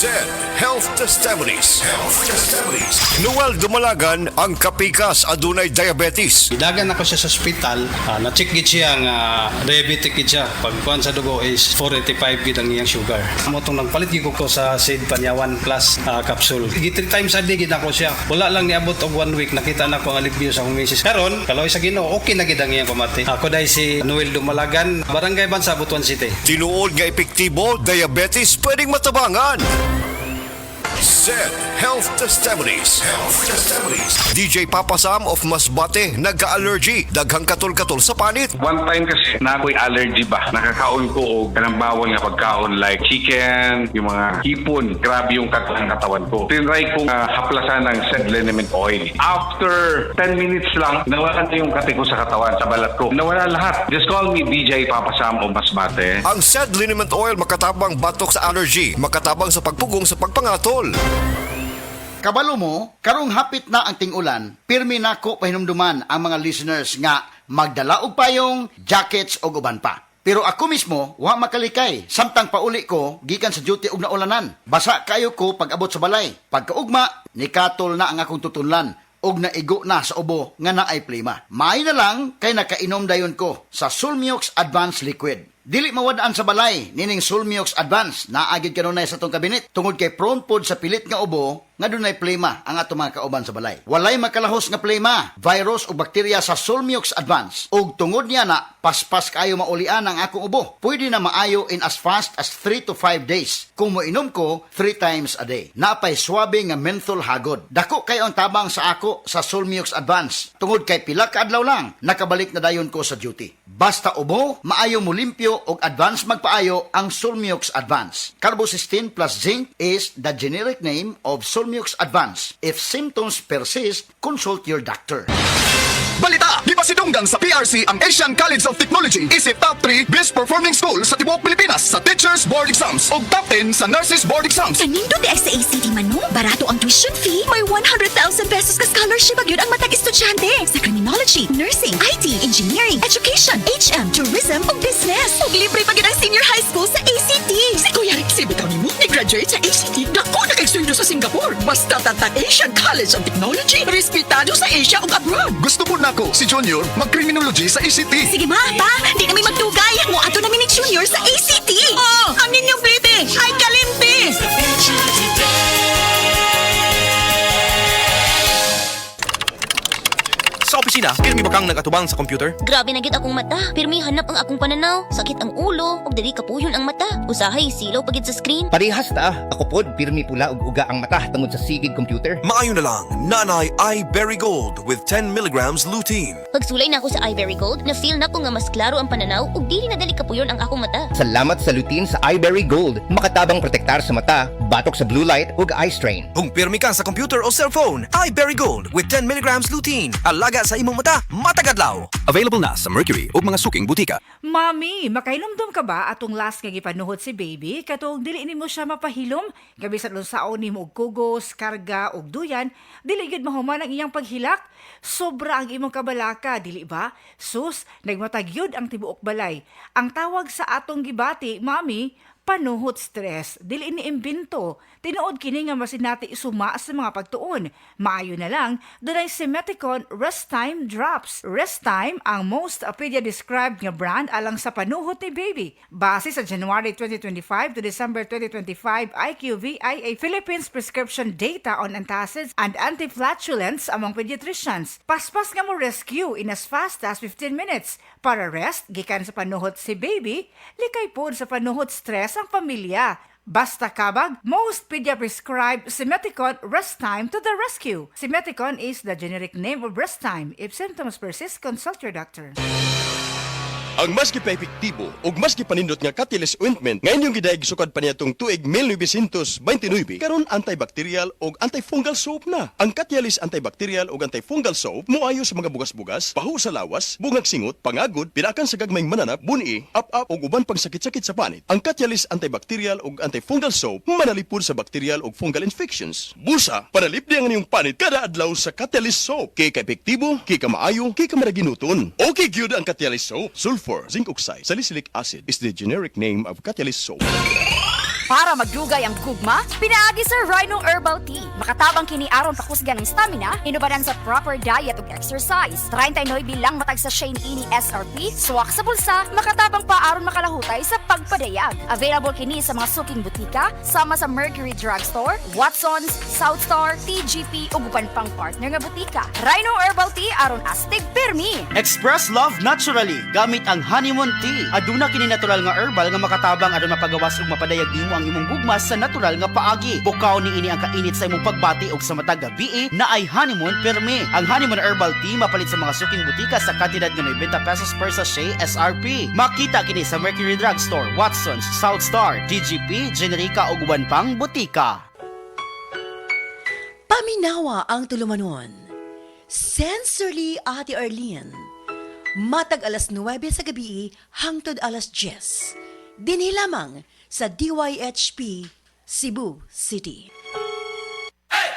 Zed Health Testimonies. Noel Dumalagan ang kapikas adunay diabetes. Idagan ako siya sa ospital, na-check gid siya nga diabetic gid siya. Pagkuhan sa dugo is 485 gid ang iyang sugar. Amo tong nagpalit gid ko sa Sid Panyawan Plus capsule. 3 times a day gid ako siya. Wala lang niabot og 1 week nakita na ko ang alibyo sa akong misis. Karon, kaloy sa Ginoo, okay na gid ang iyang pamati. Ako dai si Noel Dumalagan, Barangay Bansa, Butuan City. Tinuod nga epektibo, diabetes pwedeng matabangan. Zed Health Testimonies. DJ Papa Sam of Masbate, nagka-allergy, daghang katol-katol sa panit. One time kasi na ako'y allergy ba, nakakaon ko o kanang bawal nga pagkaon like chicken, yung mga hipon, grabe yung katawan ko. Tinry kong haplasan ng Zed liniment oil. After 10 minutes lang, nawala na yung kati ko sa katawan, sa balat ko. Nawala lahat. Just call me DJ Papa Sam of Masbate. Ang Zed liniment oil makatabang batok sa allergy, makatabang sa pagpugong sa pagpangatol. Kabalo mo, karong hapit na ang ting-ulan, pirmi nako pahinumduman ang mga listeners nga magdala og payong, jackets o uban pa. Pero ako mismo, wa makalikay. Samtang pauli ko, gikan sa duty og naulanan. Basa kayo ko pag abot sa balay. Pagkaugma, nikatol na ang akong tutunlan og naigo na sa ubo nga naay plema. Maay na lang kay nakainom dayon ko sa Sulmiox Advanced Liquid. Dili mawadaan sa balay, nining Sulmiox Advance, naagid kanunay sa tong kabinet, tungod kay prone pod sa pilit nga ubo, nga dunay plema ang ato mga kauban sa balay. Walay makalahos nga plema, virus o bakterya sa Sulmiox Advance, ug tungod niya na, paspas kayo maulian ang akong ubo. Pwede na maayo in as fast as 3 to 5 days, kung moinom ko 3 times a day. Napay swabe nga menthol hagod. Dako kayo ang tabang sa ako sa Sulmiox Advance, tungod kay pila ka adlaw lang, nakabalik na dayon ko sa duty. Basta ubo, maayo mo limpyo og advance magpaayo ang Sulmiox Advance. Carbocysteine plus zinc is the generic name of Sulmiox Advance. If symptoms persist, consult your doctor. Balita! Di ba sinunggan sa PRC ang Asian College of Technology? Isip top 3 best performing school sa tibuok Pilipinas sa Teachers Board Exams o top 10 sa Nurses Board Exams. Kanindo di ay sa ACT man no? Barato ang tuition fee. May 100,000 pesos ka scholarship agad ang matag estudyante sa criminology, nursing, IT, engineering, education, HM, tourism o business. Ug libre pa gid ang senior high school sa ACT. Si Kuya Rick bitaw nimo ni-graduate sa ACT. Dako na kay sundo sa Singapore. Basta tatang Asian College of Technology. Respetado sa Asia ug abroad. Gusto po nako si Junior mag-criminology sa ICT. Sige ma, pa, di kami magdugay. Mo ato namin ni Junior sa ACT. Oh, ang inyong plite ay kalimti. Sa opisina, pirmi ba kang nagatubang sa computer? Grabe na gid akong mata. Pirmi hanap ang akong pananaw. Sakit ang ulo, ug dili kapuyon ang mata. Usahay silaw pagid sa screen. Parehas ta, ako pod pirmi pula ug uga ang mata tungod sa sigid computer. Maayo na lang, Nanay iBerry Gold with 10 milligrams lutein. Pagsulay na ako sa iBerry Gold, na-feel na ko nga mas klaro ang pananaw ug dili na dali kapuyon ang akong mata. Salamat sa lutein sa iBerry Gold. Makatabang protektar sa mata, batok sa blue light ug eye strain. Kung pirmi ka sa computer o cellphone, iBerry Gold with 10 milligrams lutein. Alaga sa imong mata, matagadlaw. Available na sa Mercury ug mga suking butika. Mami, makailumdum ka ba atong last nga gipanuhot si baby? Katong dili nimo siya mapahilom, gabi sa lunsaon nimo og kugos, karga og duyan, dili gid mahuman ang iyang paghilak. Sobra ang imong kabalaka, dili ba? Sus, nagmatagyod ang tibuok balay. Ang tawag sa atong gibati, mami, panuhot stress, dili ni imbento. Tinuod kini nga masinati isuma sa mga pagtuon. Maayo na lang, dunay si Meticon Rest Time Drops. Rest Time ang most pedia-described nga brand alang sa panuhot ni baby. Base sa January 2025 to December 2025 IQVIA Philippines prescription data on antacids and anti-flatulence among pediatricians. Paspas nga mo rescue in as fast as 15 minutes. Para rest, gikan sa panuhot si baby, likay pod sa panuhot stress ang pamilya. Basta kabag, most pedia-prescribed Simeticon Rest Time to the rescue. Simeticon is the generic name of Rest Time. If symptoms persist, consult your doctor. Ang mas gipaepektibo ug mas gipanindot nga Catalyst ointment ngayon yung gidayeg sukad pa niyatong tuig 1929 karon antibacterial ug antifungal soap na. Ang Catalyst antibacterial ug antifungal soap moayo sa mga bugas-bugas, pahu sa lawas, bungag singot, pangagod, pinakan sa gagmayng mananap, buni, up-up ug uban pang sakit-sakit sa panit. Ang Catalyst antibacterial ug antifungal soap manalipod sa bacterial ug fungal infections. Busa, panalip di ang inyong panit kada adlaw sa Catalyst soap. Kay ka-epektibo, kay ka maayo, kay ka maraginuton. Okay gyud ang Catalyst soap. Sulfur, zinc oxide, salicylic acid is the generic name of Catalyst soap. Para magdugay ang gugma, pinaagi sa Rhino Herbal Tea. Makatabang kini aron pakusgan ng stamina, inubanan sa proper diet ug exercise. 39 bilang matag sa Shane ini SRP, suwak sa bulsa, makatabang pa aron makalahutay sa pagpadayag. Available kini sa mga suking butika, sama sa Mercury Drugstore, Watson's, Southstar, TGP ug uban pang partner nga butika. Rhino Herbal Tea aron astig pirmi. Express love naturally gamit ang honeymoon tea. Aduna kini natural nga herbal nga makatabang aron mapagawas ug mapadayag nimo ang imong gugma sa natural nga paagi. Bukaw ni ini ang kainit sa imong pagbati ug sa matag gabi na ay honeymoon pirmi. Ang honeymoon herbal tea mapalit sa mga suking butika sa kantidad nga 90 pesos per sachet SRP. Makita kini sa Mercury Drugstore, Watson's, Southstar, TGP, Generica ug uban pang butika. Paminawa ang tulumanon. Sensorily Ate Arlene. Matag alas 9 sa gabi hangtod alas 10. Dinhi lamang sa DYHP Cebu City.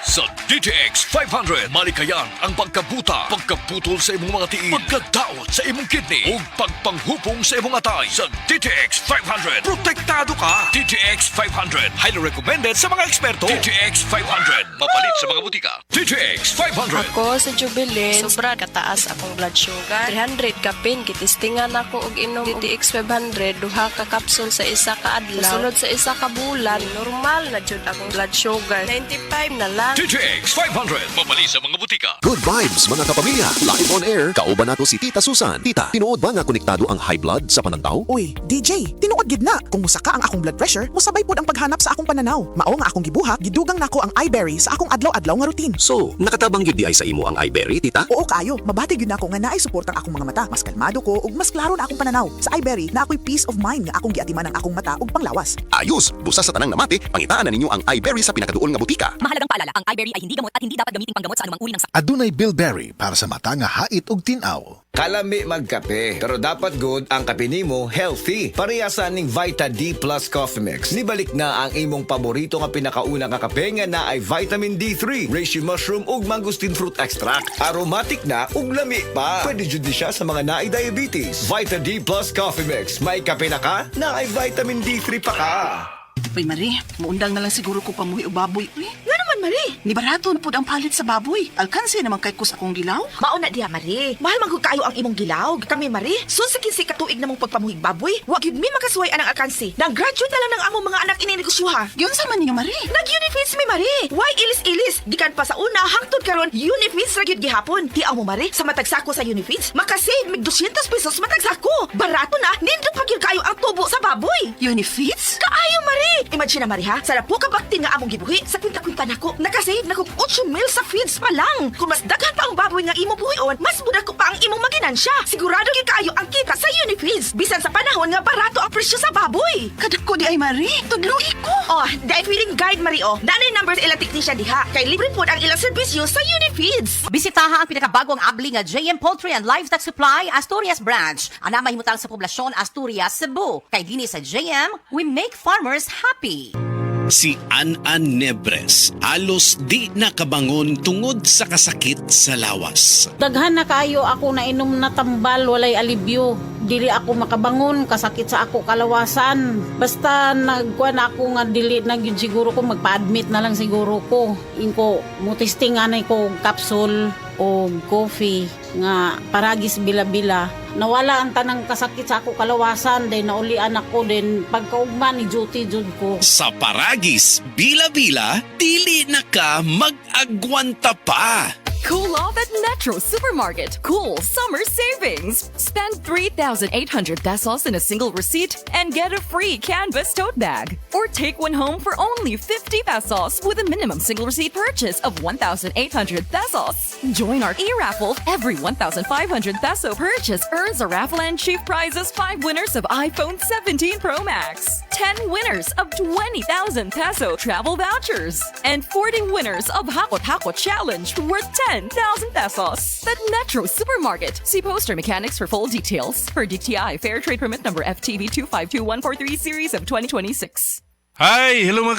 Sa DTX 500, malikayan ang pagkabuta, pagkaputol sa imong mga tiil, pagkadaot sa imong kidney, ug pagpanghupong sa imong atay. Sa DTX 500, protektado ka. DTX 500, highly recommended sa mga eksperto. DTX 500, mapalit sa mga butika. DTX 500. Ako sa Jubilee, sobra kataas akong blood sugar. 300 kapin, kitistingan ako og inom DTX 500, duha ka kapsul sa isa ka adlaw. Sunod sa isa ka bulan, normal na jud akong blood sugar. 95 na lang. DTX 500, mapalit sa mga butika. Good vibes mga kapamilya. Live on air, kauban nato si Tita Susan. Tita, tinuod ba nga konektado ang high blood sa panantaw? Uy, DJ, tinuod gid na. Kung musaka ang akong blood pressure, musabay pod ang paghanap sa akong pananaw. Mao nga akong gibuhat, gidugang nako ang iBerry sa akong adlaw-adlaw nga routine. So, nakatabang gyud di ay sa imo ang iBerry, Tita? Oo kayo, mabati gyud nako nga naay suporta ang akong mga mata. Mas kalmado ko ug mas klaro na akong pananaw. Sa iBerry na ako'y peace of mind nga akong giatiman ang akong mata ug panglawas. Ayos, busa sa tanang namati, pangitaan na ninyo ang iBerry sa pinakaduol nga butika. Mahalagang paalala, ang iBerry ay hindi gamot at hindi dapat gamitin panggamot sa anumang uri ng sakit. Adunay Bilberry para sa mata nga hait ug tinaw. Kalami magkape, pero dapat good ang kape nimo healthy. Parehasan ning Vita D Plus Coffee Mix. Nibalik na ang imong paborito nga pinakauna nga kape nga na ay vitamin D3, reishi mushroom ug mangosteen fruit extract. Aromatic na ug lami pa. Pwede jud ni siya sa mga naay diabetes. Vita D Plus Coffee Mix. May kape na ka, na ay vitamin D3 pa ka. Uy, Marie, muundang na lang siguro ko pamuhi o baboy. Uy, nga naman, Marie. Ni barato na po ang palit sa baboy. Alkansi naman kay kus akong gilaw. Mauna diha, Marie. Mahal man kayo ang imong gilaw. Kami, Marie, sa kinsi katuig namong pagpamuhig baboy. Wag yun mi makasuway anang alkansi. Nag-graduate na lang ng among mga anak ininegosyoha. Yun sa man ninyo, Marie. Nag-unifeeds mi, Marie. Why ilis-ilis? Gikan pa sa una, hangtod karon unifeeds ra gyud gihapon. Tiaw mo, Marie, sa matagsako sa unifeeds, makasave mig 200 pesos matagsako. Barato na, nindot pa gyud kayo ang tubo sa baboy. Unifeeds? Kaayo, Marie. Imagine na, Marie, ha? Sa po ka bakti nga among gibuhi, sa kwinta-kwinta nako, nakasave na kong 8 mil sa feeds pa lang. Kung mas daghan pa ang baboy nga imo buhion, mas budak ko pa ang imong maginansya. Sigurado gyud kayo ang kita sa Unifeeds. Bisan sa panahon nga barato ang presyo sa baboy. Kadako di ay, Marie. Tudluhi ko. Oh, dahil feeding guide, Marie, oh. Nanay numbers ilang technician diha. Kay libre po ang ilang serbisyo sa Unifeeds. Bisitaha ang pinakabagong abli nga JM Poultry and Livestock Supply Asturias Branch. Ana mahimutang sa poblasyon Asturias, Cebu. Kay dini sa JM, we make farmers happy. Si An-An Nebres, alos di nakabangon tungod sa kasakit sa lawas. Daghan na kayo ako na inom na tambal, walay alibyo. Dili ako makabangon, kasakit sa ako kalawasan. Basta nagkuhan ako nga dili na yun siguro ko, magpa-admit na lang siguro ko. Inko, mutistingan ko capsule o coffee nga paragis bila-bila. Nawala ang tanang kasakit sa ako kalawasan, then naulian ako, then pagkaugman ni duty jud ko. Sa paragis, bila-bila, dili na ka mag-agwanta pa. Cool off at Metro Supermarket. Cool summer savings. Spend 3,800 pesos in a single receipt and get a free canvas tote bag. Or take one home for only 50 pesos with a minimum single receipt purchase of 1,800 pesos. Join our e-raffle. Every 1,500 peso purchase earns a raffle and chief prizes 5 winners of iPhone 17 Pro Max, 10 winners of 20,000 peso travel vouchers, and 40 winners of Hakot Hakot Challenge worth 10,000 pesos. At Metro Supermarket. See poster mechanics for full details. Per DTI Fair Trade Permit number FTB 2524143 series of 2026. Hi! Hello mga